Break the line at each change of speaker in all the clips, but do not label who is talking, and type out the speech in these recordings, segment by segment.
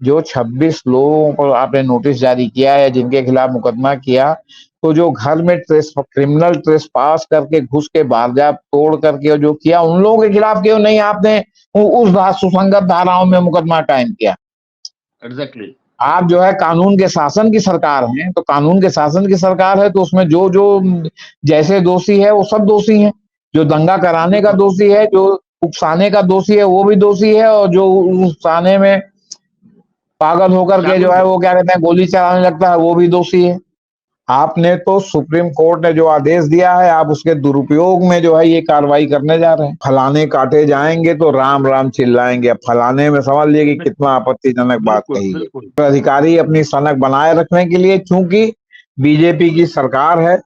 जो 26 लोगों को आपने नोटिस जारी किया है, जिनके खिलाफ मुकदमा किया, तो जो घर में क्रिमिनल ट्रेसपास करके घुस के बारजाब तोड़ करके जो किया, उन लोगों के खिलाफ क्यों नहीं आपने उस सुसंगत धाराओं में मुकदमा कायम किया?
एग्जैक्टली।
आप जो है कानून के शासन की सरकार है, तो कानून के शासन की सरकार है तो उसमें जो जो जैसे दोषी है वो सब दोषी हैं। जो दंगा कराने का
बिल्कुल
दोषी है, जो उकसाने का दोषी है वो भी दोषी है, और जो उकसाने में पागल होकर के जो
शामिल
है
है।
वो क्या कहते हैं गोली चलाने लगता है, वो भी दोषी है। आपने तो सुप्रीम कोर्ट ने जो आदेश दिया है, आप उसके दुरुपयोग में जो है ये कार्रवाई करने जा रहे हैं। फलाने काटे जाएंगे तो राम राम चिल्लाएंगे। अब फलाने में समझ लिए कि कितना आपत्तिजनक बात
बिल्कुल
कही
बिल्कुल।
है। अधिकारी अपनी सनक बनाए रखने के लिए, चूंकि बीजेपी की सरकार है,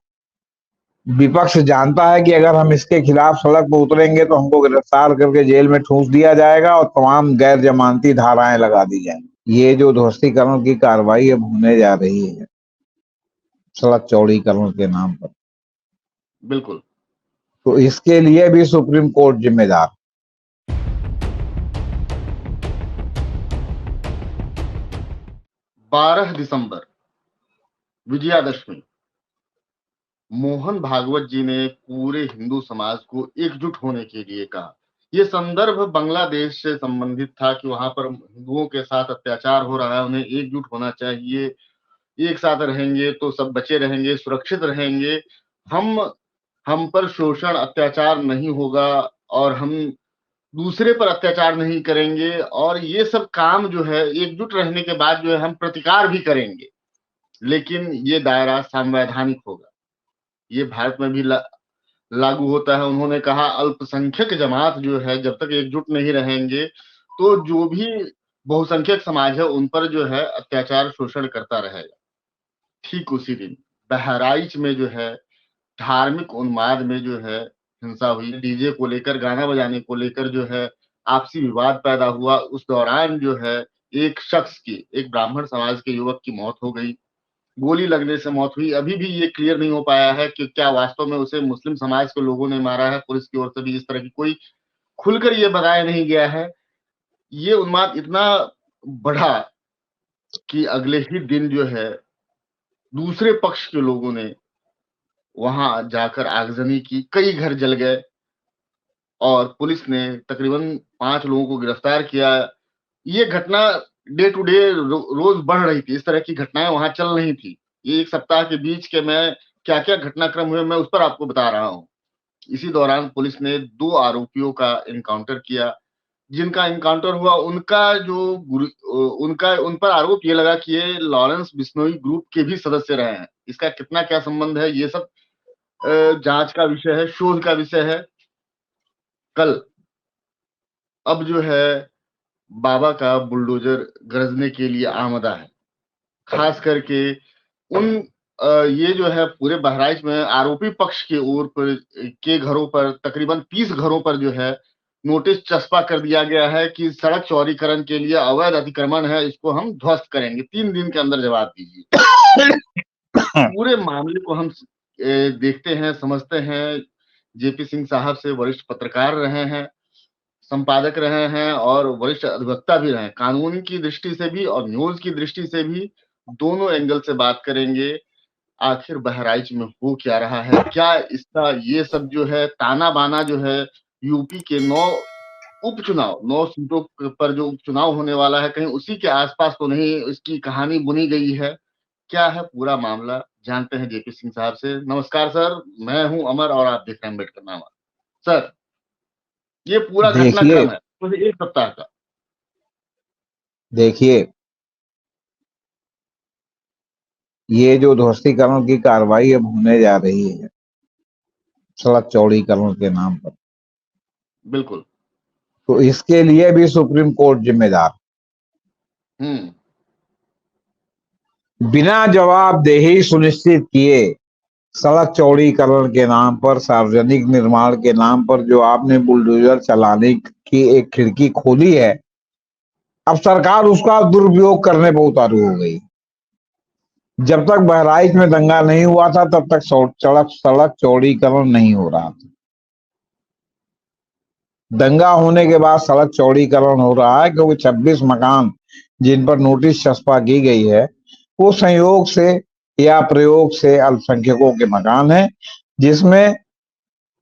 विपक्ष जानता है कि अगर हम इसके खिलाफ सड़क पर उतरेंगे तो हमको गिरफ्तार करके जेल में ठूंस दिया जाएगा और तमाम गैर जमानती धाराएं लगा दी जाएंगी। ये जो ध्वस्तीकरण की कार्रवाई अब होने जा रही है सड़क चौड़ीकरण के नाम पर,
बिल्कुल।
तो इसके लिए भी सुप्रीम कोर्ट जिम्मेदार।
12 दिसंबर विजयादशमी, मोहन भागवत जी ने पूरे हिंदू समाज को एकजुट होने के लिए कहा। ये संदर्भ बांग्लादेश से संबंधित था कि वहां पर हिंदुओं के साथ अत्याचार हो रहा है, उन्हें एकजुट होना चाहिए, एक साथ रहेंगे तो सब बचे रहेंगे, सुरक्षित रहेंगे, हम पर शोषण अत्याचार नहीं होगा, और हम दूसरे पर अत्याचार नहीं करेंगे, और ये सब काम जो है एकजुट रहने के बाद जो है हम प्रतिकार भी करेंगे, लेकिन ये दायरा संवैधानिक होगा। ये भारत में भी लागू होता है। उन्होंने कहा अल्पसंख्यक जमात जो है जब तक एकजुट नहीं रहेंगे तो जो भी बहुसंख्यक समाज है उन पर जो है अत्याचार शोषण करता रहेगा। ठीक उसी दिन बहराइच में जो है धार्मिक उन्माद में जो है हिंसा हुई। डीजे को लेकर, गाना बजाने को लेकर जो है आपसी विवाद पैदा हुआ। उस दौरान जो है एक शख्स की, एक ब्राह्मण समाज के युवक की मौत हो गई, गोली लगने से मौत हुई। अभी भी ये क्लियर नहीं हो पाया है कि क्या वास्तव में उसे मुस्लिम समाज के लोगों ने मारा है। पुलिस की ओर से भी इस तरह की कोई खुलकर ये बताया नहीं गया है। ये उन्माद इतना बढ़ा कि अगले ही दिन जो है दूसरे पक्ष के लोगों ने वहां जाकर आगजनी की, कई घर जल गए और पुलिस ने तकरीबन 5 लोगों को गिरफ्तार किया। ये घटना डे टू डे रोज बढ़ रही थी, इस तरह की घटनाएं वहां चल रही थी। ये एक सप्ताह के बीच के मैं क्या क्या घटनाक्रम हुए मैं उस पर आपको बता रहा हूँ। इसी दौरान पुलिस ने 2 आरोपियों का एनकाउंटर किया। जिनका एनकाउंटर हुआ उनका जो उनका उन पर आरोप ये लगा कि ये लॉरेंस बिश्नोई ग्रुप के भी सदस्य रहे हैं। इसका कितना क्या संबंध है ये सब जांच का विषय है, शोध का विषय है। कल अब जो है बाबा का बुलडोजर गरजने के लिए आमदा है। खास करके उन ये जो है पूरे बहराइच में आरोपी पक्ष के ओर पर के घरों पर तकरीबन 30 घरों पर जो है नोटिस चस्पा कर दिया गया है कि सड़क चौड़ीकरण के लिए अवैध अतिक्रमण है, इसको हम ध्वस्त करेंगे, 3 दिन के अंदर जवाब दीजिए। पूरे मामले को हम देखते हैं, समझते हैं। जेपी सिंह साहब से वरिष्ठ पत्रकार रहे हैं, संपादक रहे हैं और वरिष्ठ अधिवक्ता भी रहे हैं। कानून की दृष्टि से भी और न्यूज की दृष्टि से भी दोनों एंगल से बात करेंगे। आखिर बहराइच में हो क्या रहा है, क्या इसका ये सब जो है ताना बाना जो है यूपी के 9 सीटों पर जो उपचुनाव होने वाला है, कहीं उसी के आसपास तो नहीं इसकी कहानी बुनी गई है। क्या है पूरा मामला, जानते हैं जेपी सिंह साहब से। नमस्कार सर, मैं हूं अमर और आप देख रहे हैं अम्बेडकर नामा। सर, ये पूरा
देखिए
घटनाक्रम है तो एक सप्ताह का।
देखिए ये जो ध्वस्तीकरण की कार्रवाई अब होने जा रही है सड़क चौड़ीकरण के नाम पर,
बिल्कुल।
तो इसके लिए भी सुप्रीम कोर्ट जिम्मेदार।
हम्म।
बिना जवाबदेही सुनिश्चित किए सड़क चौड़ीकरण के नाम पर, सार्वजनिक निर्माण के नाम पर जो आपने बुलडोजर चलाने की एक खिड़की खोली है, अब सरकार उसका दुरुपयोग करने पर उतारू हो गई। जब तक बहराइच में दंगा नहीं हुआ था तब तक सड़क चौड़ीकरण नहीं हो रहा था। दंगा होने के बाद सड़क चौड़ीकरण हो रहा है क्योंकि 26 मकान जिन पर नोटिस चस्पा की गई है वो संयोग से या प्रयोग से अल्पसंख्यकों के मकान हैं, जिसमें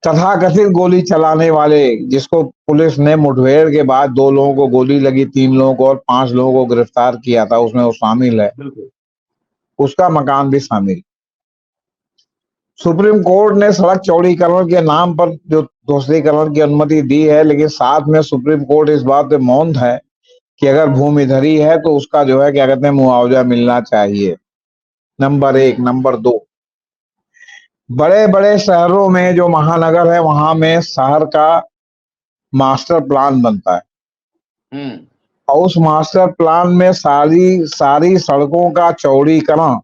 तथाकथित गोली चलाने वाले, जिसको पुलिस ने मुठभेड़ के बाद 2 लोगों को गोली लगी, 3 लोगों को और 5 लोगों को गिरफ्तार किया था, उसमें वो शामिल है,
बिल्कुल।
उसका मकान भी शामिल। सुप्रीम कोर्ट ने सड़क चौड़ीकरण के नाम पर जो दोहरीकरण की अनुमति दी है, लेकिन साथ में सुप्रीम कोर्ट इस बात पे मौन है कि अगर भूमि धरी है तो उसका जो है क्या कहते हैं मुआवजा मिलना चाहिए। नंबर 1। नंबर 2, बड़े बड़े शहरों में जो महानगर है वहां में शहर का मास्टर प्लान बनता है और उस मास्टर प्लान में सारी सारी सड़कों का चौड़ीकरण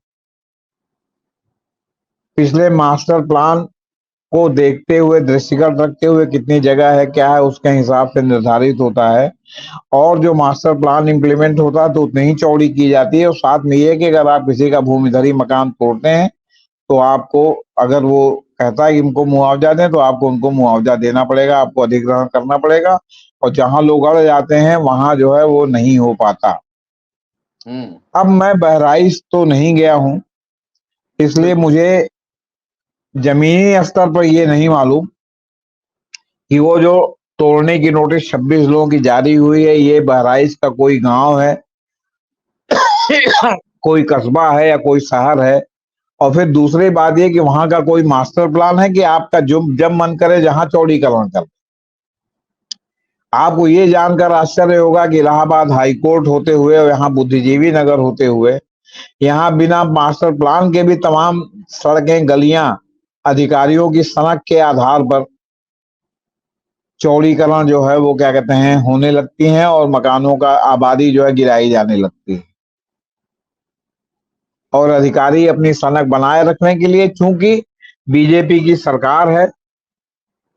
पिछले मास्टर प्लान को देखते हुए, दृष्टिगत रखते हुए कितनी जगह है क्या है उसके हिसाब से निर्धारित होता है और जो मास्टर प्लान इम्प्लीमेंट होता है तो उतनी ही चौड़ी की जाती है। और साथ में ये कि अगर आप किसी का भूमिधरी मकान तोड़ते हैं तो आपको, अगर वो कहता है कि इनको मुआवजा दें, तो आपको उनको मुआवजा देना पड़ेगा, आपको अधिग्रहण करना पड़ेगा और जहां लोग अड़ जाते हैं वहां जो है वो नहीं हो पाता। अब मैं बहराइच तो नहीं गया हूं, इसलिए मुझे जमीनी स्तर पर ये नहीं मालूम कि वो जो तोड़ने की नोटिस 26 लोगों की जारी हुई है, ये बहराइच का कोई गांव है कोई कस्बा है या कोई शहर है। और फिर दूसरी बात ये कि वहां का कोई मास्टर प्लान है कि आपका जो जब मन करे जहां चौड़ीकरण कर। आपको ये जानकर आश्चर्य होगा कि इलाहाबाद हाईकोर्ट होते हुए और यहाँ बुद्धिजीवी नगर होते हुए यहाँ बिना मास्टर प्लान के भी तमाम सड़कें, गलियां अधिकारियों की सनक के आधार पर चौड़ीकरण जो है वो क्या कहते हैं होने लगती हैं और मकानों का आबादी जो है गिराई जाने लगती है। और अधिकारी अपनी सनक बनाए रखने के लिए, चूंकि बीजेपी की सरकार है,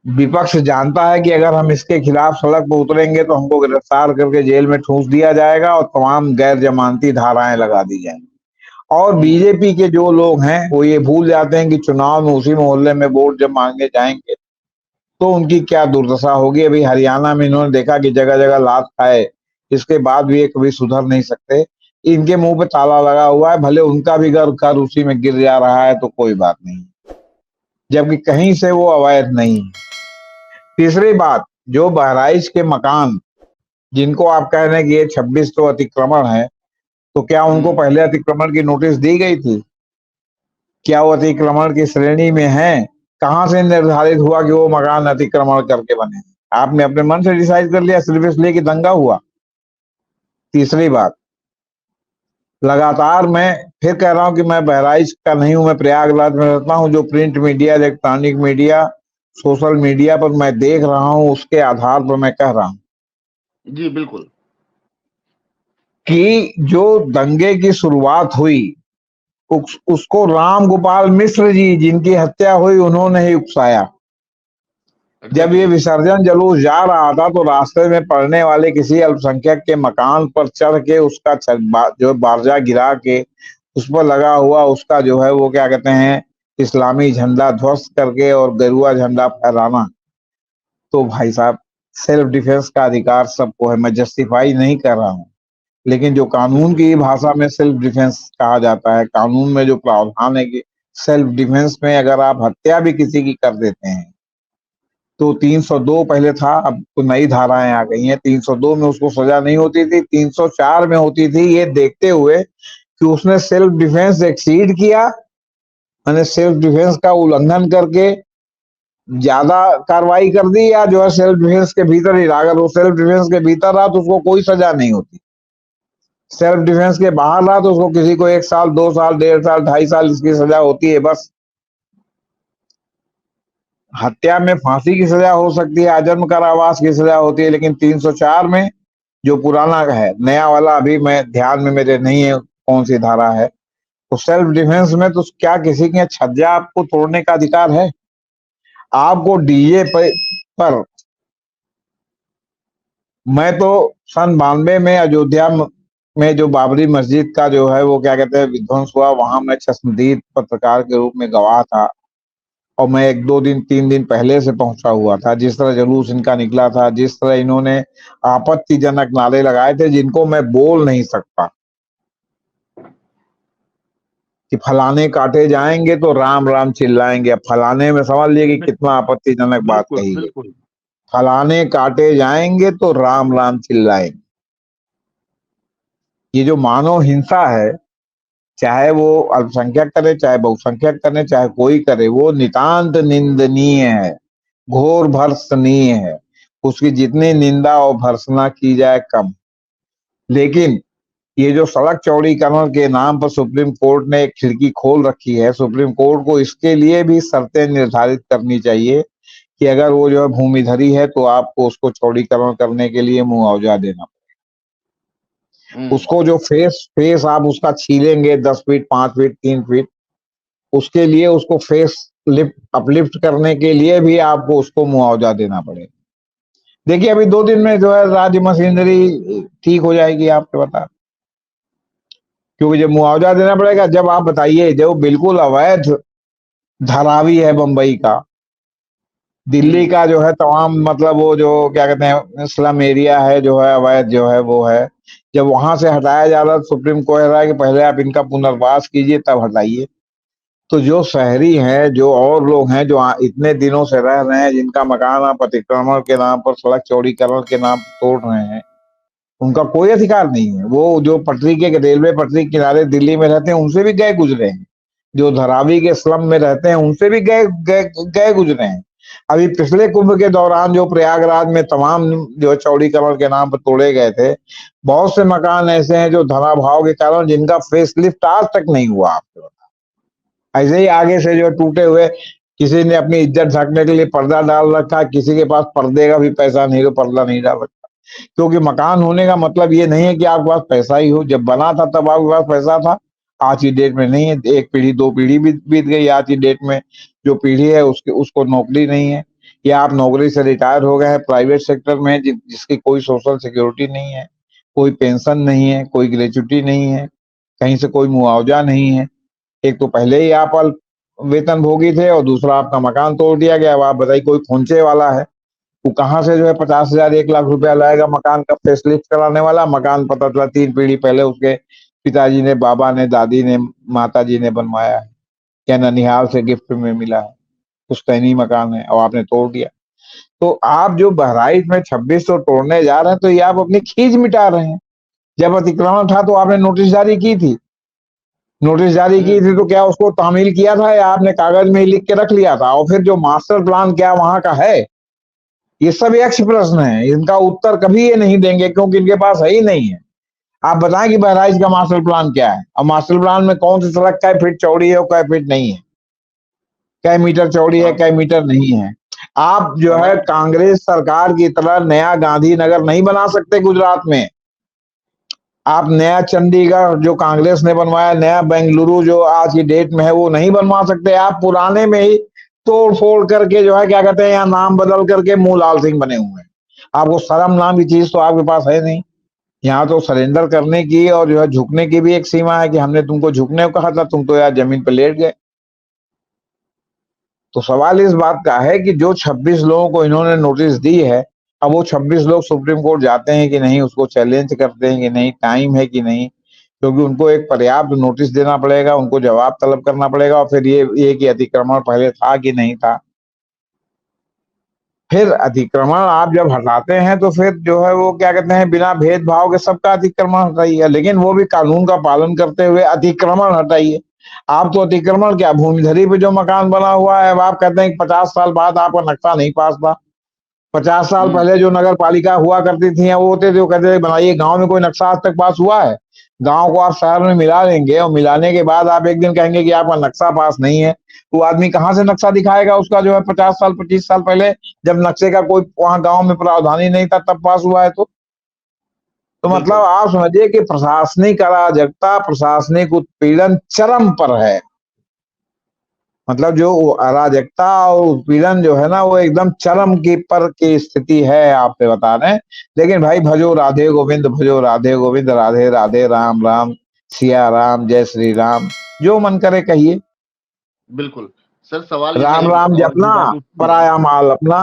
विपक्ष जानता है कि अगर हम इसके खिलाफ सड़क पर उतरेंगे तो हमको गिरफ्तार करके जेल में ठूंस दिया जाएगा और तमाम गैर जमानती धाराएं लगा दी जाएंगी। और बीजेपी के जो लोग हैं वो ये भूल जाते हैं कि चुनाव में उसी मोहल्ले में वोट जब मांगे जाएंगे तो उनकी क्या दुर्दशा होगी। अभी हरियाणा में इन्होंने देखा कि जगह जगह लात खाए, इसके बाद भी ये कभी सुधर नहीं सकते। इनके मुंह पे ताला लगा हुआ है, भले उनका भी घर उसी में गिर जा रहा है तो कोई बात नहीं, जबकि कहीं से वो अवैध नहीं है। तीसरी बात, जो बहराइच के मकान जिनको आप कह रहे हैं कि ये 26 तो अतिक्रमण है, तो क्या उनको पहले अतिक्रमण की नोटिस दी गई थी? क्या वो अतिक्रमण की श्रेणी में है? कहां से निर्धारित हुआ कि वो मकान अतिक्रमण करके बने? आपने अपने मन से डिसाइड कर लिया सिर्फ इसलिए कि दंगा हुआ? तीसरी बात, लगातार मैं फिर कह रहा हूं कि मैं बहराइच का नहीं हूं, मैं प्रयागराज में रहता हूं। जो print media, electronic media, social media पर मैं देख रहा हूं उसके आधार पर मैं कह रहा हूं
जी बिल्कुल
कि जो दंगे की शुरुआत हुई उसको राम गोपाल मिश्र जी, जिनकी हत्या हुई, उन्होंने ही उकसाया। जब ये विसर्जन जुलूस जा रहा था तो रास्ते में पड़ने वाले किसी अल्पसंख्यक के मकान पर चढ़ के उसका जो बारजा गिरा के उस पर लगा हुआ उसका जो है वो क्या कहते हैं इस्लामी झंडा ध्वस्त करके और गेरुआ झंडा फहराना, तो भाई साहब सेल्फ डिफेंस का अधिकार सबको है, मैं जस्टिफाई नहीं कर रहा हूं, लेकिन जो कानून की भाषा में सेल्फ डिफेंस कहा जाता है, कानून में जो प्रावधान है कि सेल्फ डिफेंस में अगर आप हत्या भी किसी की कर देते हैं तो 302 पहले था, अब तो नई धाराएं आ गई हैं। 302 में उसको सजा नहीं होती थी, 304 में होती थी। ये देखते हुए कि उसने सेल्फ डिफेंस एक्सीड किया, मैंने सेल्फ डिफेंस का उल्लंघन करके ज्यादा कार्रवाई कर दी, या जो है सेल्फ डिफेंस के भीतर ही रहा। अगर वो सेल्फ डिफेंस के भीतर रहा तो उसको कोई सजा नहीं होती, सेल्फ डिफेंस के बाहर रहा तो उसको किसी को 1 साल, 2 साल, 1.5 साल, 2.5 साल इसकी सजा होती है बस। हत्या में फांसी की सजा हो सकती है, आजन्म कारावास की सजा होती है, लेकिन 304 में जो पुराना है, नया वाला अभी मैं ध्यान में मेरे नहीं है कौन सी धारा है, तो सेल्फ डिफेंस में तो क्या किसी के छज्जा आपको तोड़ने का अधिकार है? आपको डीजे पर मैं तो सन 92 में अयोध्या में जो बाबरी मस्जिद का जो है वो क्या कहते हैं विध्वंस हुआ, वहां मैं चश्मदीद पत्रकार के रूप में गवाह था और मैं 1-2 दिन 3 दिन पहले से पहुंचा हुआ था। जिस तरह जुलूस इनका निकला था, जिस तरह इन्होंने आपत्तिजनक नारे लगाए थे जिनको मैं बोल नहीं सकता कि फलाने काटे जाएंगे तो राम राम चिल्लाएंगे। अब फलाने में समझ लिए कि कितना आपत्तिजनक बात
बिल्कुल
कही गई।
बिल्कुल।
फलाने काटे जाएंगे तो राम राम चिल्लाएंगे। ये जो मानव हिंसा है, चाहे वो अल्पसंख्यक करे, चाहे बहुसंख्यक करे, चाहे कोई करे, वो नितांत निंदनीय है, घोर भर्त्सनीय है। उसकी जितनी निंदा और भर्त्सना की जाए कम। लेकिन ये जो सड़क चौड़ीकरण के नाम पर सुप्रीम कोर्ट ने एक खिड़की खोल रखी है, सुप्रीम कोर्ट को इसके लिए भी शर्तें निर्धारित करनी चाहिए कि अगर वो जो है भूमिधरी है तो आपको उसको चौड़ीकरण करने के लिए मुआवजा देना। उसको जो फेस फेस आप उसका छीलेंगे 10 फीट, 5 फीट, 3 फीट, उसके लिए उसको फेस लिफ्ट अपलिफ्ट करने के लिए भी आपको उसको मुआवजा देना पड़ेगा। देखिए अभी 2 दिन में जो है राज्य मशीनरी ठीक हो जाएगी, आपको बता। क्योंकि जब मुआवजा देना पड़ेगा, जब आप बताइए जो बिल्कुल अवैध धारावी है बंबई का, दिल्ली का जो है तमाम, मतलब वो जो क्या कहते हैं स्लम एरिया है जो है अवैध जो है वो है, जब वहां से हटाया जा रहा है, सुप्रीम कोर्ट कह रहा है कि पहले आप इनका पुनर्वास कीजिए तब हटाइए। तो जो शहरी हैं, जो और लोग हैं जो इतने दिनों से रह रहे हैं, जिनका मकान आप अतिक्रमण के नाम पर, सड़क चौड़ीकरण के नाम पर तोड़ रहे हैं, उनका कोई अधिकार नहीं है। वो जो पटरी के रेलवे पटरी के किनारे दिल्ली में रहते हैं उनसे भी गए गुजरे हैं, जो धारावी के स्लम में रहते हैं उनसे भी गए गए गए गुजरे हैं। अभी पिछले कुंभ के दौरान जो प्रयागराज में तमाम जो चौड़ीकरण के नाम पर तोड़े गए थे, बहुत से मकान ऐसे हैं जो धनाभाव के कारण जिनका फेस लिफ्ट आज तक नहीं हुआ। आपको ऐसे ही आगे से जो टूटे हुए, किसी ने अपनी इज्जत ढकने के लिए पर्दा डाल रखा, किसी के पास पर्दे का भी पैसा नहीं तो पर्दा नहीं डाल रखा। क्योंकि मकान होने का मतलब ये नहीं है कि आपके पास पैसा ही हो। जब बना था तब आपके पास पैसा था, आज की डेट में नहीं है। एक पीढ़ी 2 पीढ़ी बीत गई, आज की डेट में जो पीढ़ी है उसको नौकरी नहीं है, या आप नौकरी से रिटायर हो गए हैं, प्राइवेट सेक्टर में जिसकी कोई सोशल सिक्योरिटी नहीं है, कोई पेंशन नहीं है, कोई ग्रेच्युटी नहीं है, कहीं से कोई मुआवजा नहीं है। एक तो पहले ही आप वेतन भोगी थे और दूसरा आपका मकान तोड़ दिया गया। अब आप बताइए कोई खोंचे वाला है, वो कहाँ से जो है 50,000 1 लाख रुपया लाएगा मकान का फेसलिफ्ट कराने वाला। मकान पता चला 3 पीढ़ी पहले उसके पिताजी ने, बाबा ने, दादी ने, माता जी ने बनवाया है, क्या ननिहाल से गिफ्ट में मिला है, पुश्तैनी मकान है, और आपने तोड़ दिया। तो आप जो बहराइच में 2600 तोड़ने जा रहे हैं, तो ये आप अपनी खींच मिटा रहे हैं। जब अतिक्रमण था तो आपने नोटिस जारी की थी, नोटिस जारी की थी तो क्या उसको तामील किया था या आपने कागज में ही लिख के रख लिया था? और फिर जो मास्टर प्लान क्या वहां का है, ये सब यक्ष प्रश्न है, इनका उत्तर कभी ये नहीं देंगे क्योंकि इनके पास है ही नहीं है। आप बताएं कि बहराइच का मास्टर प्लान क्या है, और मास्टर प्लान में कौन सी सड़क कै फीट चौड़ी है और कै फीट नहीं है, कै मीटर चौड़ी है, कै मीटर नहीं है। आप जो है कांग्रेस सरकार की तरह नया गांधीनगर नहीं बना सकते गुजरात में। आप नया चंडीगढ़ जो कांग्रेस ने बनवाया, नया बेंगलुरु जो आज की डेट में है, वो नहीं बनवा सकते। आप पुराने में ही तोड़ फोड़ करके जो है क्या कहते हैं, यहाँ नाम बदल करके मुंह लाल सिंह बने हुए हैं। आपको शर्म नाम की चीज तो आपके पास है नहीं। यहाँ तो सरेंडर करने की और जो है झुकने की भी एक सीमा है कि हमने तुमको झुकने को कहा था, तुम तो यार जमीन पर लेट गए। तो सवाल इस बात का है कि जो 26 लोगों को इन्होंने नोटिस दी है, अब वो 26 लोग सुप्रीम कोर्ट जाते हैं कि नहीं, उसको चैलेंज करते हैं कि नहीं, टाइम है कि नहीं, क्योंकि उनको एक पर्याप्त नोटिस देना पड़ेगा, उनको जवाब तलब करना पड़ेगा, और फिर ये कि अतिक्रमण पहले था कि नहीं था। फिर अतिक्रमण आप जब हटाते हैं तो फिर जो है वो क्या कहते हैं, बिना भेदभाव के सबका अतिक्रमण हटाइए, लेकिन वो भी कानून का पालन करते हुए अतिक्रमण हटाइए। आप तो अतिक्रमण क्या, भूमिधरी पे जो मकान बना हुआ है, अब आप कहते हैं कि 50 साल बाद आपका नक्शा नहीं पास था। 50 साल पहले जो नगर पालिका हुआ करती थी वो होते थे, वो कहते थे बनाइए। गांव में कोई नक्शा आज तक पास हुआ है? गांव को आप शहर में मिला लेंगे और मिलाने के बाद आप एक दिन कहेंगे कि आपका नक्शा पास नहीं है, तो आदमी कहाँ से नक्शा दिखाएगा उसका, जो है 50 साल 25 साल पहले जब नक्शे का कोई वहां गांव में प्रावधान ही नहीं था तब पास हुआ है। तो मतलब आप समझिए कि प्रशासनिक अराजकता, प्रशासनिक उत्पीड़न चरम पर है। मतलब जो अराजकता और उत्पीड़न जो है ना, वो एकदम चरम की पर की स्थिति है, आपसे बता रहे हैं। लेकिन भाई भजो राधे गोविंद, भजो राधे गोविंद, राधे राधे, राम राम, सिया राम, जय श्री राम, जो मन करे कहिए।
बिल्कुल सर सवाल यहाँ
राम
एक
राम
और भी
जपना,
बात उठती है।
पराया माल अपना।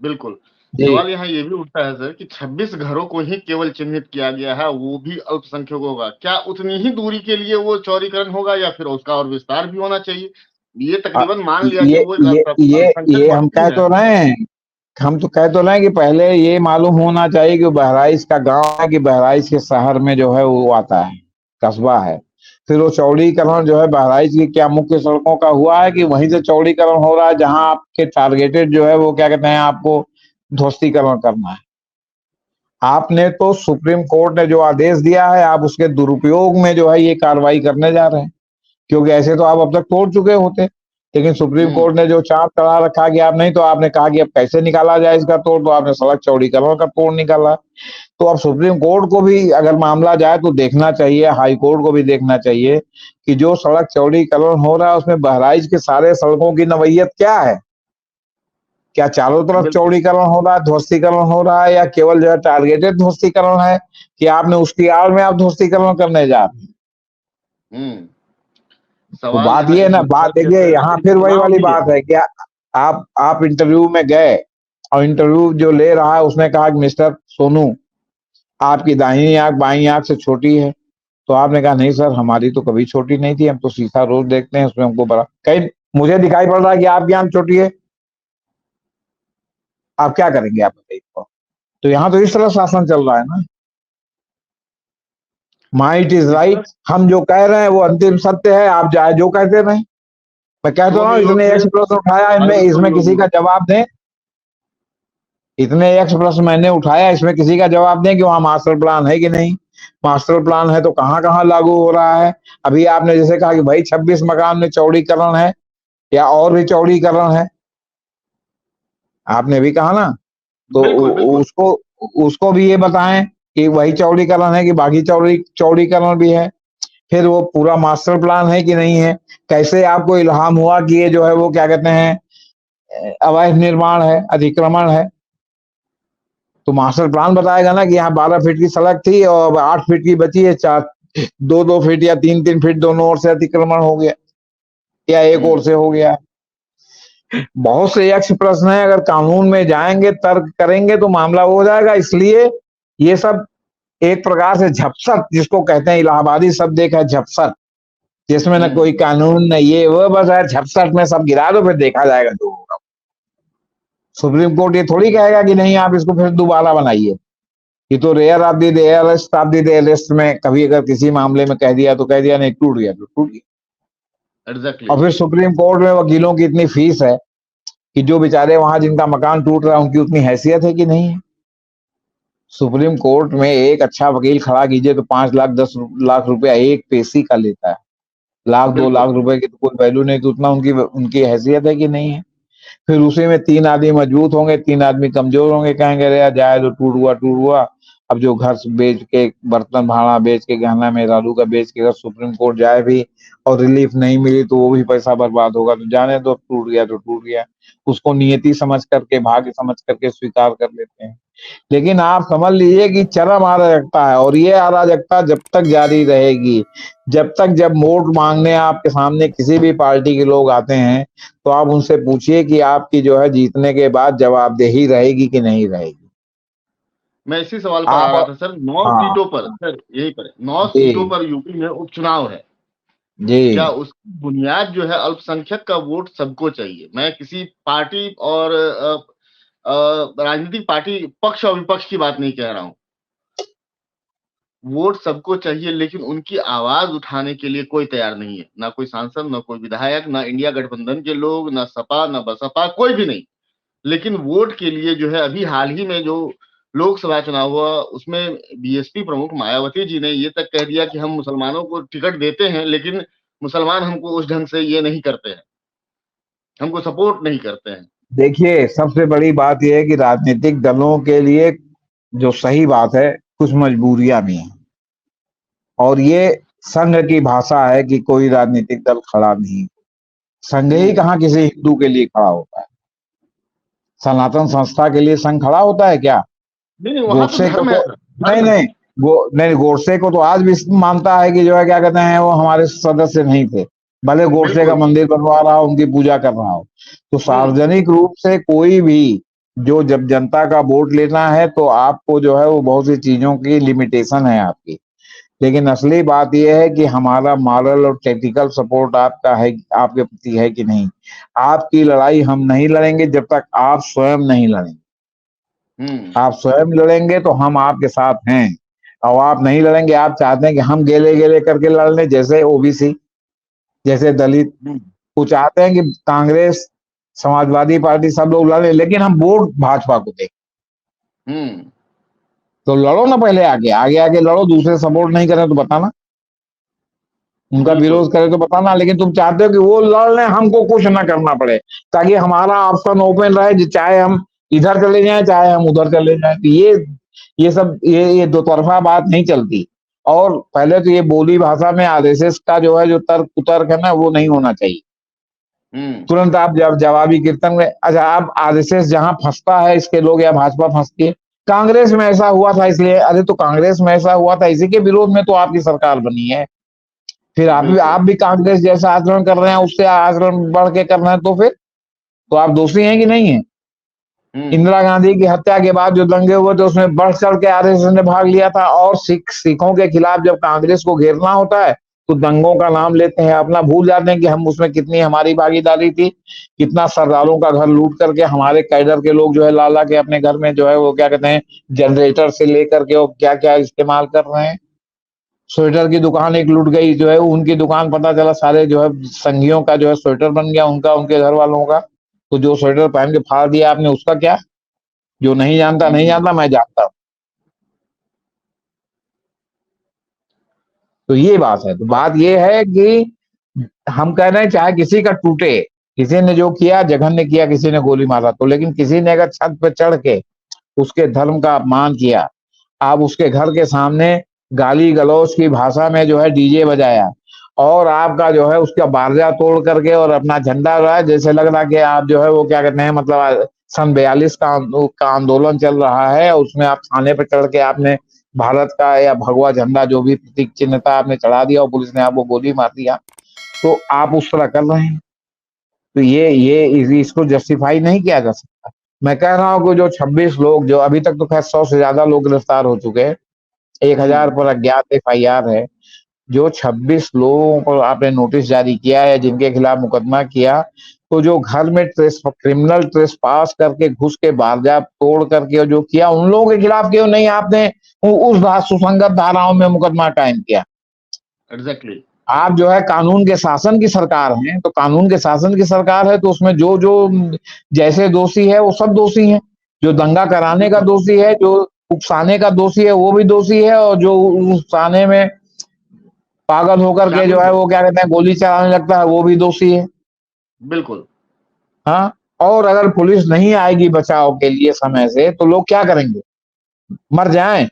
बिल्कुल।
जी।
सवाल यहाँ ये भी उठता है सर कि 26 घरों को ही केवल चिन्हित किया गया है, वो भी अल्पसंख्यकों का। क्या उतनी ही दूरी के लिए वो चौड़ीकरण होगा या फिर उसका और विस्तार भी होना चाहिए? ये
अ,
तकरीबन मान लिया कि
ये
वो एक
ये ये
अल्पसंख्यक
ये हम
बस्ती
कह
है।
तो रहे हैं, हम तो कह तो रहे हैं कि पहले ये मालूम होना चाहिए कि बहराइच का गांव है कि बहराइच के शहर में जो है वो आता है, कस्बा है। फिर वो चौड़ीकरण जो है बहराइच की क्या मुख्य सड़कों का हुआ है कि वहीं से चौड़ीकरण हो रहा है, जहां आपके टारगेटेड जो है वो क्या कहते हैं, आपको ध्वस्तीकरण करना है। आपने तो सुप्रीम कोर्ट ने जो आदेश दिया है, आप उसके दुरुपयोग में जो है ये कार्रवाई करने जा रहे हैं, क्योंकि ऐसे तो आप अब तक तोड़ चुके होते। लेकिन सुप्रीम
हम्म।
कोर्ट ने जो चार्ट चढ़ा रखा कि आप नहीं, तो आपने कहा कि अब कैसे निकाला जाए इसका तोड़, तो आपने सड़क चौड़ीकरण का तोड़ निकाला। तो अब सुप्रीम कोर्ट को भी अगर मामला जाए तो देखना चाहिए, हाई कोर्ट को भी देखना चाहिए कि जो सड़क चौड़ीकरण हो रहा है उसमें बहराइच के सारे सड़कों की नवैयत क्या है। क्या चारों तरफ
बिल्कुल।
चौड़ीकरण हो रहा है, ध्वस्तीकरण हो रहा है, या केवल जो है टारगेटेड ध्वस्तीकरण है कि आपने उसकी आड़ में आप ध्वस्तीकरण करने जा रहे हैं।
हम्म।
तो
सवाल
बात
यहाँ
ये है
एक
ना,
उठता
बात
भी है
देखिए
सर
यहाँ
कि
फिर वही
चुनाव
वाली
भी है।
बात है कि आप इंटरव्यू में गए और इंटरव्यू जो ले रहा है उसने कहा कि मिस्टर सोनू, आपकी दाहिनी आंख बाईं आंख से छोटी है। तो आपने कहा नहीं सर, हमारी तो कभी छोटी नहीं थी, हम तो शीशा रोज देखते हैं, उसमें हमको बड़ा कहीं मुझे दिखाई पड़ रहा है कि आपकी आंख छोटी है। आप क्या करेंगे, आप बताइए। तो यहाँ तो इस तरह शासन चल रहा है ना, माइट इज
इस
राइट,
पर
हम जो कह रहे हैं वो अंतिम सत्य है, आप चाहे जो कहते रहे। मैं कहता
जो
रहा
भी
हूँ,
लोग
इतने
थे
यक्ष प्रश्न उठाया इनमें,
बिल्कुल
इसमें किसी
योगी।
का जवाब दें। इतने यक्ष प्रश्न मैंने उठाया, इसमें किसी का जवाब दें कि वहां मास्टर प्लान है कि नहीं। मास्टर प्लान है तो कहाँ कहाँ लागू हो रहा है। अभी आपने जैसे कहा कि भाई 26 मकान में चौड़ीकरण है या और भी चौड़ीकरण है, आपने भी कहा ना। तो
बिल्कुल बिल्कुल।
उसको उसको भी ये बताएं कि वही चौड़ीकरण है कि बाकी चौड़ीकरण भी है। फिर वो पूरा मास्टर प्लान है कि नहीं है। कैसे आपको इल्हाम हुआ कि ये जो है वो क्या कहते हैं, अवैध निर्माण है, अतिक्रमण है। तो मास्टर प्लान बताएगा ना कि यहाँ 12 फीट की सड़क थी और 8 फीट की बची है, 2-2 फीट या 3-3 फीट दोनों ओर से अतिक्रमण हो गया, या एक ओर
हम्म।
से हो गया। बहुत से यक्ष प्रश्न है, अगर कानून में जाएंगे, तर्क करेंगे तो मामला हो जाएगा। इसलिए ये सब एक प्रकार से झपसट, जिसको कहते हैं इलाहाबादी शब्द एक है झपसट, जिसमें न
हम्म।
कोई कानून न ये वो, बस है झपसट में सब गिरा दो, फिर देखा जाएगा जो होगा। सुप्रीम कोर्ट ये थोड़ी कहेगा कि नहीं आप इसको फिर दोबारा बनाइए। ये तो rare of the rarest of the rarest में कभी अगर किसी मामले में कह दिया तो कह दिया, नहीं टूट गया तो टूट गया।
एग्जैक्टली।
और फिर सुप्रीम कोर्ट में वकीलों की इतनी फीस है कि जो बेचारे वहां जिनका मकान टूट रहा है उनकी उतनी हैसियत है कि नहीं है। सुप्रीम कोर्ट में एक अच्छा वकील खड़ा कीजिए तो 5 लाख 10 लाख रुपया एक पेशी का लेता है। लाख दो
बिल्कुल।
लाख रुपए की तो कोई वैल्यू नहीं, तो उतना उनकी उनकी हैसियत है कि नहीं है। फिर उसी में 3 आदमी मजबूत होंगे, 3 आदमी कमजोर होंगे, कहेंगे अरे यार जाए तो टूट हुआ टूट हुआ। अब जो घर बेच के, बर्तन भाड़ा बेच के, गहना मेहरारू का बेच के अगर सुप्रीम कोर्ट जाए भी और रिलीफ नहीं मिली तो वो भी पैसा बर्बाद होगा। तो जाने दो, टूट गया तो टूट गया, उसको नियति समझ करके, भाग्य समझ करके स्वीकार कर लेते हैं। लेकिन आप समझ लीजिए कि चरम अराजकता है, और ये अराजकता जब तक जारी रहेगी, जब वोट मांगने आपके सामने किसी भी पार्टी के लोग आते हैं, तो आप उनसे पूछिए कि आपकी जो है जीतने के बाद जवाबदेही रहेगी कि नहीं रहेगी।
मैं इसी सवाल पर आ
आप
रहा था सर। 9 सीटों पर
हाँ।
सर, यही पर 9 सीटों
जी।
पर यूपी में उपचुनाव है।
जी।
क्या उसकी बुनियाद जो है अल्पसंख्यक का वोट सबको चाहिए? मैं किसी पार्टी और राजनीतिक पार्टी पक्ष और विपक्ष की बात नहीं कह रहा हूं। वोट सबको चाहिए, लेकिन उनकी आवाज उठाने के लिए कोई तैयार नहीं है। ना कोई सांसद, ना कोई विधायक, ना इंडिया गठबंधन के लोग, ना सपा, ना बसपा, कोई भी नहीं। लेकिन वोट के लिए जो है अभी हाल ही में जो लोकसभा चुनाव हुआ, उसमें बीएसपी प्रमुख मायावती जी ने ये तक कह दिया कि हम मुसलमानों को टिकट देते हैं, लेकिन मुसलमान हमको उस ढंग से ये नहीं करते हैं, हमको सपोर्ट नहीं करते हैं।
देखिए, सबसे बड़ी बात यह है कि राजनीतिक दलों के लिए जो सही बात है, कुछ मजबूरियां भी हैं। और ये संघ की भाषा है कि कोई राजनीतिक दल खड़ा नहीं। संघ ही
हम्म।
कहाँ किसी हिंदू के लिए खड़ा होता है। सनातन संस्था के लिए संघ खड़ा होता है क्या?
नहीं नहीं, वहां तो
गोडसे को
धर्म है
तो
सर,
नहीं
धर्म है।
नहीं, नहीं, गोडसे को तो आज भी मानता है कि जो है क्या कहते हैं, वो हमारे सदस्य नहीं थे। भले गोडसे का
बिल्कुल।
मंदिर बनवा रहा हो, उनकी पूजा कर रहा हो। तो सार्वजनिक रूप से कोई भी, जो जब जनता का वोट लेना है तो आपको जो है वो बहुत सी चीजों की लिमिटेशन है आपकी। लेकिन असली बात यह है कि हमारा मॉरल और टेक्निकल सपोर्ट आपका है, आपके प्रति है कि नहीं। आपकी लड़ाई हम नहीं लड़ेंगे जब तक आप स्वयं नहीं लड़ेंगे। आप स्वयं लड़ेंगे तो हम आपके साथ हैं, और आप नहीं लड़ेंगे, आप चाहते हैं कि हम गेले गेले करके लड़ लें, जैसे ओबीसी, जैसे दलित,
हम्म।
वो चाहते हैं कि कांग्रेस, समाजवादी पार्टी सब लोग लड़े, लेकिन हम वोट भाजपा को दें।
हम्म।
तो लड़ो ना, पहले आगे आगे आगे लड़ो, दूसरे सपोर्ट नहीं करें तो बताना, उनका
बिल्कुल।
विरोध करे तो बताना। लेकिन तुम चाहते हो कि वो लड़ लें, हमको कुछ ना करना पड़े, ताकि हमारा ऑप्शन ओपन रहे, चाहे हम इधर चले जाएं चाहे हम उधर चले जाएं। तो ये सब ये दो तरफा बात नहीं चलती। और पहले तो ये बोली भाषा में आरएसएस का जो है जो तर्क कुतर्क है ना, वो नहीं होना चाहिए। तुरंत आप जब जवाबी कीर्तन में, अच्छा, आप आरएसएस जहां फंसता है इसके लोग, या भाजपा फंसती है, कांग्रेस में ऐसा हुआ था इसलिए, अरे तो कांग्रेस में ऐसा हुआ था इसी के विरोध में तो आपकी सरकार बनी है। फिर
बिल्कुल।
आप भी कांग्रेस जैसा आचरण कर रहे हैं, उससे आचरण बढ़ के कर रहे हैं, तो फिर तो आप दोषी हैं कि नहीं है। इंदिरा गांधी की हत्या के बाद जो दंगे हुए थे उसमें बढ़ चढ़ के आरएसएस ने भाग लिया था। और सिखों के खिलाफ जब कांग्रेस को घेरना होता है तो दंगों का नाम लेते हैं, अपना भूल जाते हैं कि हम उसमें कितनी हमारी भागीदारी थी, कितना सरदारों का घर लूट करके हमारे कैडर के लोग जो है लाला के अपने घर में जो है वो क्या कहते हैं, जनरेटर से लेकर के वो क्या क्या इस्तेमाल कर रहे हैं। स्वेटर की दुकान एक लूट गई, जो है उनकी दुकान पता चला सारे जो है संघियों का जो है स्वेटर बन गया, उनका, उनके घर वालों का। तो जो स्वेटर पहन के फाड़ दिया आपने, उसका क्या। जो नहीं जानता नहीं जानता, मैं जानता हूं। तो ये बात है। तो बात ये है कि हम कह रहे हैं चाहे किसी का टूटे, किसी ने जो किया जघन्य किया, किसी ने गोली मारा तो, लेकिन किसी ने अगर छत पे चढ़ के उसके धर्म का अपमान किया, आप उसके घर के सामने गाली गलौज की भाषा में जो है डीजे बजाया, और आपका जो है उसका बारजा तोड़ करके और अपना झंडा रहा है, जैसे लग रहा कि आप जो है वो क्या कहते हैं, मतलब सन 42 का आंदोलन चल रहा है, उसमें आप थाने पर चढ़ के आपने भारत का या भगवा झंडा जो भी प्रतीक चिन्ह था आपने चढ़ा दिया, और पुलिस ने आपको गोली मार दिया, तो आप उस तरह कर रहे हैं। तो इसको जस्टिफाई नहीं किया जा सकता। मैं कह रहा हूं कि जो 26 लोग, जो अभी तक तो खैर 100 से ज्यादा लोग गिरफ्तार हो चुके हैं, 1000 पर अज्ञात एफआईआर है, जो 26 लोगों को आपने नोटिस जारी किया है, जिनके खिलाफ मुकदमा किया, तो जो घर में क्रिमिनल ट्रेस पास करके घुस के बारजाब तोड़ करके जो किया, उन लोगों के खिलाफ क्यों नहीं आपने उस सुसंगत धाराओं में मुकदमा कायम किया।
एग्जैक्टली।
आप जो है कानून के शासन की सरकार हैं, तो कानून के शासन की सरकार है तो उसमें जो जो जैसे दोषी है वो सब दोषी हैं। जो दंगा कराने का दोषी है, जो उकसाने का दोषी है वो भी दोषी है, और जो उकसाने में पागल होकर के जो
शामिल
है
है।
वो क्या कहते हैं गोली चलाने लगता है, वो भी दोषी है।
बिल्कुल।
हाँ। और अगर पुलिस नहीं आएगी बचाव के लिए समय से, तो लोग क्या करेंगे, मर जाएं।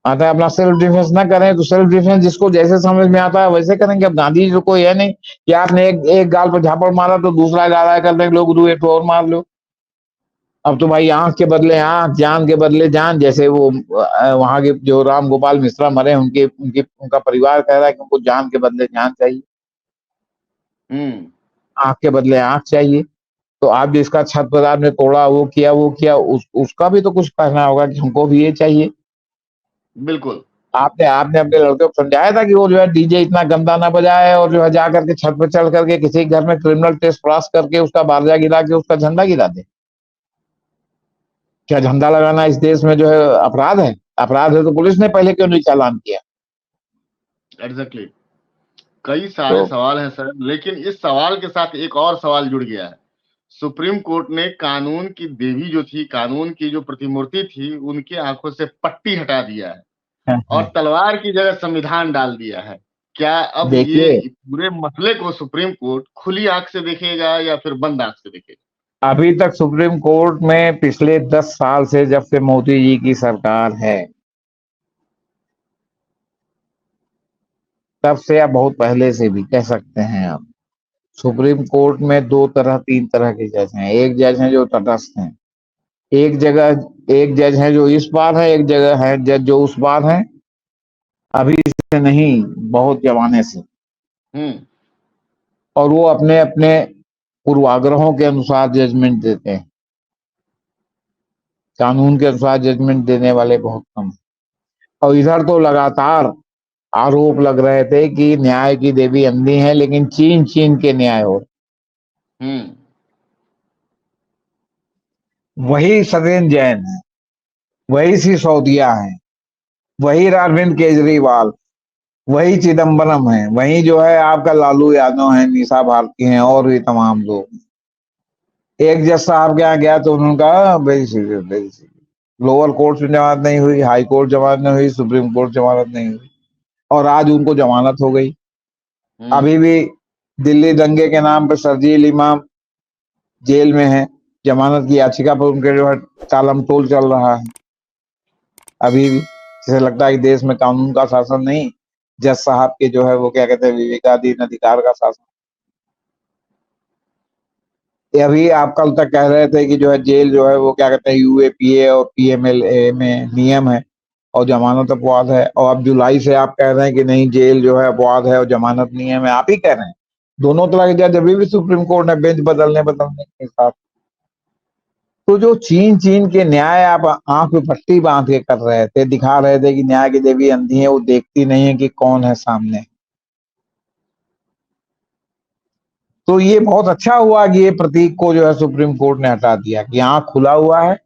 आता है अपना सेल्फ डिफेंस ना करें तो सेल्फ डिफेंस जिसको जैसे समझ में आता है वैसे करेंगे। अब गांधी जी को यह नहीं कि आपने एक गाल पर झापड़ मारा तो दूसरा गाल आया कर देंगे लोग, एक और मार लो। अब तो भाई आंख के बदले आंख, जान के बदले जान, जैसे वो वहां के जो राम गोपाल मिश्रा मरे, उनके उनके उनका परिवार कह रहा है कि उनको जान के बदले जान चाहिए, आंख के बदले आंख चाहिए। तो आप जिसका छत पर आपने तोड़ा, वो किया उसका भी तो कुछ कहना होगा कि हमको भी ये चाहिए।
बिल्कुल।
आपने आपने अपने लड़के को समझाया था कि वो जो है डीजे इतना गंदा ना बजाए, और जो है जा करके छत पर चढ़ करके किसी घर में क्रिमिनल टेस्ट पास करके उसका बारजा गिरा के उसका झंडा गिरा दे। क्या झंडा लगाना इस देश में जो है अपराध है? अपराध है तो पुलिस ने पहले क्यों नहीं चालान किया?
एग्जैक्टली। कई सारे
तो
सवाल हैं सर, लेकिन इस सवाल के साथ एक और सवाल जुड़ गया है। सुप्रीम कोर्ट ने कानून की देवी जो थी, कानून की जो प्रतिमूर्ति थी, उनकी आंखों से पट्टी हटा दिया है और तलवार की जगह संविधान डाल दिया है। क्या अब ये
देखिए,
पूरे मसले को सुप्रीम कोर्ट खुली आंख से देखेगा या फिर बंद आंख से देखेगा?
अभी तक सुप्रीम कोर्ट में पिछले 10 साल से, जब से मोदी जी की सरकार है, तब से या बहुत पहले से भी कह सकते हैं आप, सुप्रीम कोर्ट में दो तरह तीन तरह के जज हैं। एक जज हैं जो तटस्थ हैं, एक जज है जो इस बार है, एक जगह है जज जो उस बार है। अभी से नहीं, बहुत जमाने से। और वो अपने अपने पूर्वाग्रहों के अनुसार जजमेंट देते हैं। कानून के अनुसार जजमेंट देने वाले बहुत कम हैं। और इधर तो लगातार आरोप लग रहे थे कि न्याय की देवी अंधी है, लेकिन छीन छीन के न्याय हो।
हम्म।
वही सत्येंद्र जैन है, वही सिसोदिया है, वही अरविंद केजरीवाल, वही चिदम्बरम है, वही जो है आपका लालू यादव है, निशा भारती हैं, और भी तमाम लोग। एक जज साहब के यहाँ गया तो उन्होंने कहा very serious, very serious. Lower court में जमानत नहीं हुई, हाई कोर्ट जमानत नहीं हुई, सुप्रीम कोर्ट जमानत नहीं हुई, और आज उनको जमानत हो गई।
हम्म।
अभी भी दिल्ली दंगे के नाम पर शरजील इमाम जेल में है, जमानत की याचिका पर उनके जो है टालम टोल चल रहा है अभी भी। जिसे लगता है कि देश में कानून का शासन नहीं, जज साहब के जो है वो क्या कहते हैं विवेकाधीन अधिकार का शासन। ये अभी आप कल तक कह रहे थे कि जो है जेल जो है वो क्या कहते हैं यूएपीए और पीएमएलए में नियम है और जमानत अपवाद है, और अब जुलाई से आप कह रहे हैं कि नहीं जेल जो है अपवाद है और जमानत नियम है। आप ही कह रहे हैं, दोनों तरह के जज अभी भी सुप्रीम कोर्ट ने बेंच बदलने बदलने के साथ। तो जो चीन चीन के न्याय आप आंख में पट्टी बांध के कर रहे थे, दिखा रहे थे कि न्याय की देवी अंधी है, वो देखती नहीं है कि कौन है सामने। तो ये बहुत अच्छा हुआ कि ये प्रतीक को जो है सुप्रीम कोर्ट ने हटा दिया कि आंख खुला हुआ है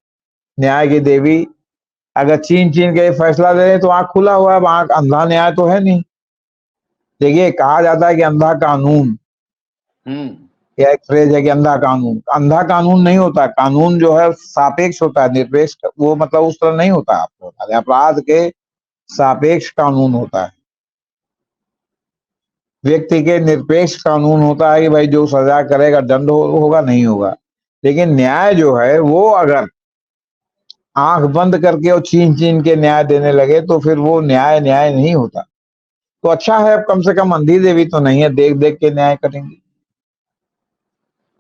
न्याय की देवी। अगर चीन चीन के फैसला दे रहे तो आंख खुला हुआ है, अब आंख अंधा न्याय तो है नहीं। देखिए कहा जाता है कि अंधा कानून,
हम्म।
यह एक फ्रेज है कि अंधा कानून। अंधा कानून नहीं होता, कानून जो है सापेक्ष होता है, निरपेक्ष वो मतलब उस तरह नहीं होता। अपराध के सापेक्ष कानून होता है, व्यक्ति के निरपेक्ष कानून होता है कि भाई जो सजा करेगा दंड होगा नहीं होगा। लेकिन न्याय जो है वो अगर आंख बंद करके और छीन छीन के न्याय देने लगे तो फिर वो न्याय न्याय नहीं होता। तो अच्छा है अब कम से कम अंधी देवी तो नहीं है, देख देख के न्याय करेंगे।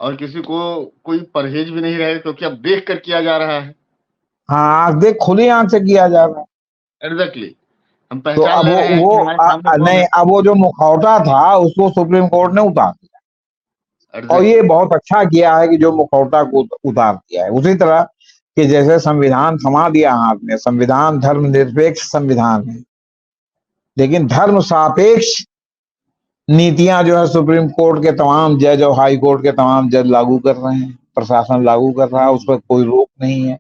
और किसी को कोई परहेज भी नहीं रहेगा क्योंकि अब देख कर किया जा रहा है।
हाँ आंख देख, खुली आंख से किया जा रहा है।
एग्जैक्टली। हम
तो
पहचान
अब
ले रहे हैं कि हमारे सामने कौन
नहीं,
है।
अब वो जो मुखौटा था उसको सुप्रीम कोर्ट ने उतार दिया, और ये
एग्जैक्टली।
बहुत अच्छा किया है कि जो मुखौटा को उतार दिया है। उसी तरह कि जैसे संविधान थमा दिया हाथ में, संविधान धर्मनिरपेक्ष संविधान है, लेकिन धर्म सापेक्ष नीतियां जो है सुप्रीम कोर्ट के तमाम जज और हाई कोर्ट के तमाम जज लागू कर रहे हैं, प्रशासन लागू कर रहा है, उस पर कोई रोक नहीं है।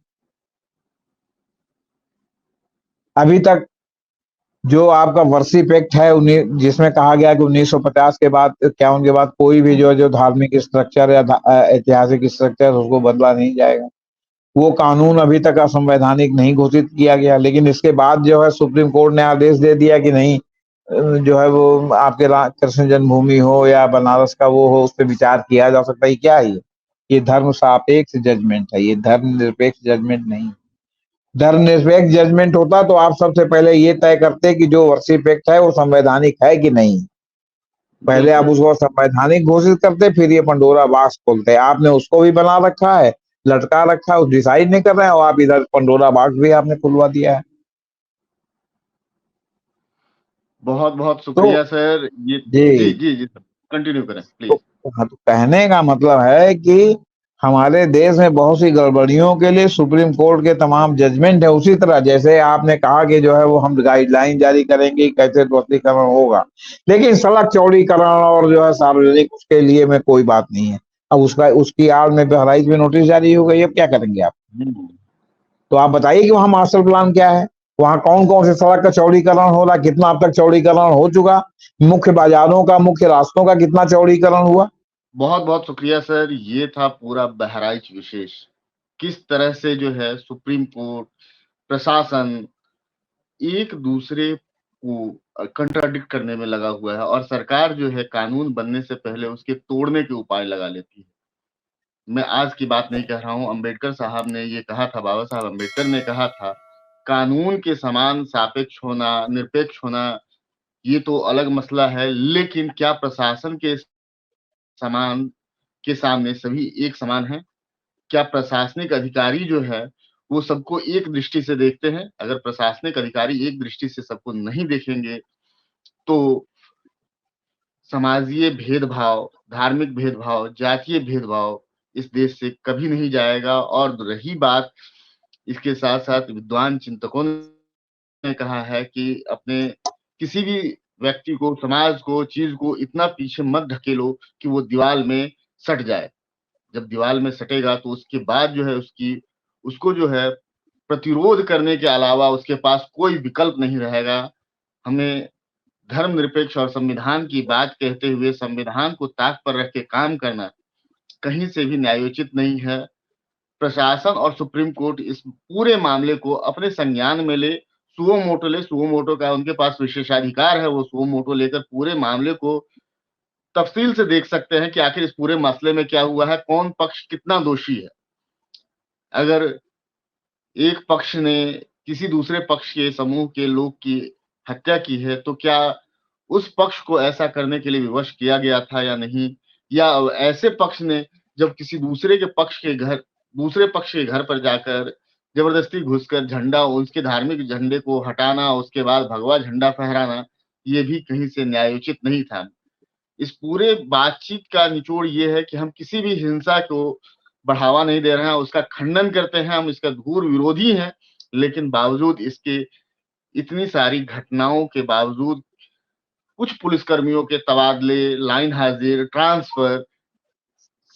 अभी तक जो आपका वर्शिप एक्ट है जिसमें कहा गया कि 1950 के बाद, इक्यावन के बाद कोई भी जो है जो धार्मिक स्ट्रक्चर या ऐतिहासिक स्ट्रक्चर उसको बदला नहीं जाएगा, वो कानून अभी तक असंवैधानिक नहीं घोषित किया गया। लेकिन इसके बाद जो है सुप्रीम कोर्ट ने आदेश दे दिया कि नहीं, जो है वो आपके कृष्ण जन्मभूमि हो या बनारस का वो हो, उस पर विचार किया जा सकता है। क्या है ये धर्म सापेक्ष जजमेंट है, ये धर्म निरपेक्ष जजमेंट नहीं। धर्म निरपेक्ष जजमेंट होता तो आप सबसे पहले ये तय करते कि जो वर्शिप एक्ट है वो संवैधानिक है कि नहीं। पहले आप
बिल्कुल।
उसको संवैधानिक घोषित करते, फिर ये पंडोरा बॉक्स खोलते। आपने उसको भी बना रखा है, लटका रखा है, डिसाइड नहीं कर रहे हैं, और आप इधर पंडोरा बॉक्स भी आपने खुलवा दिया है।
बहुत बहुत
तो
शुक्रिया सर। ये जी
जी,
जी जी सर, कंटिन्यू करें
तो
प्लीज।
हाँ, तो कहने का मतलब है कि हमारे देश में बहुत सी गड़बड़ियों के लिए सुप्रीम कोर्ट के तमाम जजमेंट है। उसी तरह जैसे आपने कहा कि जो है वो हम गाइडलाइन जारी करेंगे कैसे ध्वस्तीकरण होगा, लेकिन सड़क चौड़ीकरण और जो है सार्वजनिक उसके लिए में कोई बात नहीं है। अब उसका उसकी आड़ में बहराइच में नोटिस जारी हो गई, अब क्या करेंगे आप?
हम्म।
तो आप बताइए कि वहां मास्टर प्लान क्या है, वहां कौन कौन से सड़क का चौड़ीकरण हो रहा, कितना अब तक चौड़ीकरण हो चुका, मुख्य बाजारों का, मुख्य रास्तों का कितना चौड़ीकरण हुआ।
बहुत बहुत शुक्रिया सर। ये था पूरा बहराइच विशेष। किस तरह से जो है सुप्रीम कोर्ट, प्रशासन एक दूसरे को कंट्राडिक्ट करने में लगा हुआ है, और सरकार जो है कानून बनने से पहले उसके तोड़ने के उपाय लगा लेती है। मैं आज की बात नहीं कह रहा हूं, अंबेडकर साहब ने ये कहा था, बाबा साहब अंबेडकर ने कहा था, कानून के समान सापेक्ष होना, निरपेक्ष होना ये तो अलग मसला है, लेकिन क्या प्रशासन के समान के सामने सभी एक समान है? क्या प्रशासनिक अधिकारी जो है वो सबको एक दृष्टि से देखते हैं? अगर प्रशासनिक अधिकारी एक दृष्टि से सबको नहीं देखेंगे तो समाजीय भेदभाव, धार्मिक भेदभाव, जातीय भेदभाव इस देश से कभी नहीं जाएगा। और रही बात, इसके साथ-साथ विद्वान चिंतकों ने कहा है कि अपने किसी भी व्यक्ति को, समाज को, चीज़ को इतना पीछे मत ढकेलो कि वो दीवाल में सट जाए। जब दीवाल में सटेगा तो उसके बाद जो है उसको जो है प्रतिरोध करने के अलावा उसके पास कोई विकल्प नहीं रहेगा। हमें धर्मनिरपेक्ष और संविधान की बात कहते हुए संविधान को ताक पर रख के काम करना कहीं से भी न्यायोचित नहीं है। प्रशासन और सुप्रीम कोर्ट इस पूरे मामले को अपने संज्ञान में ले, सुओ मोटो का उनके पास विशेषाधिकार है, वो सुओ मोटो लेकर पूरे मामले को तफ़सील से देख सकते हैं कि आखिर इस पूरे मसले में क्या हुआ है, कौन पक्ष कितना दोषी है। अगर एक पक्ष ने किसी दूसरे पक्ष के समूह के लोग की हत्या की है, तो क्या उस पक्ष को ऐसा करने के लिए विवश किया गया था या नहीं? या ऐसे पक्ष ने जब किसी दूसरे पक्ष के घर पर जाकर ज़बरदस्ती घुसकर उसके धार्मिक झंडे को हटाना, उसके बाद भगवा झंडा फहराना, ये भी कहीं से न्यायोचित नहीं था। इस पूरे बातचीत का निचोड़ ये है कि हम किसी भी हिंसा को बढ़ावा नहीं दे रहे हैं, उसका खंडन करते हैं, हम इसका घोर विरोधी हैं, लेकिन बावजूद इसके इतनी सारी घटनाओं के बावजूद कुछ पुलिसकर्मियों के तबादले, लाइन हाज़िर, ट्रांसफर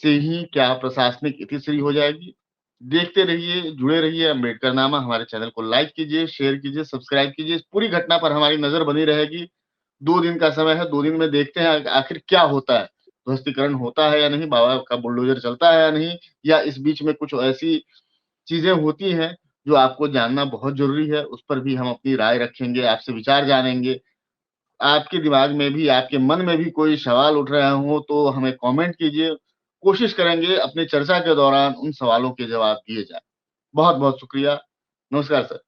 से ही क्या प्रशासनिक इतिश्री हो जाएगी? देखते रहिए, जुड़े रहिए अम्बेडकरनामा। हमारे चैनल को लाइक कीजिए, शेयर कीजिए, सब्सक्राइब कीजिए। इस पूरी घटना पर हमारी नज़र बनी रहेगी। 2 दिन का समय है, 2 दिन में देखते हैं आखिर क्या होता है। ध्वस्तीकरण होता है या नहीं, बाबा का बुलडोज़र चलता है या नहीं, या इस बीच में कुछ ऐसी चीज़ें होती हैं जो आपको जानना बहुत ज़रूरी है, उस पर भी हम अपनी राय रखेंगे, आपसे विचार जानेंगे। आपके दिमाग में भी, आपके मन में भी कोई सवाल उठ रहे हों तो हमें कमेंट कीजिए। कोशिश करेंगे अपनी चर्चा के दौरान उन सवालों के जवाब दिए जाएँ। बहुत-बहुत शुक्रिया। नमस्कार सर।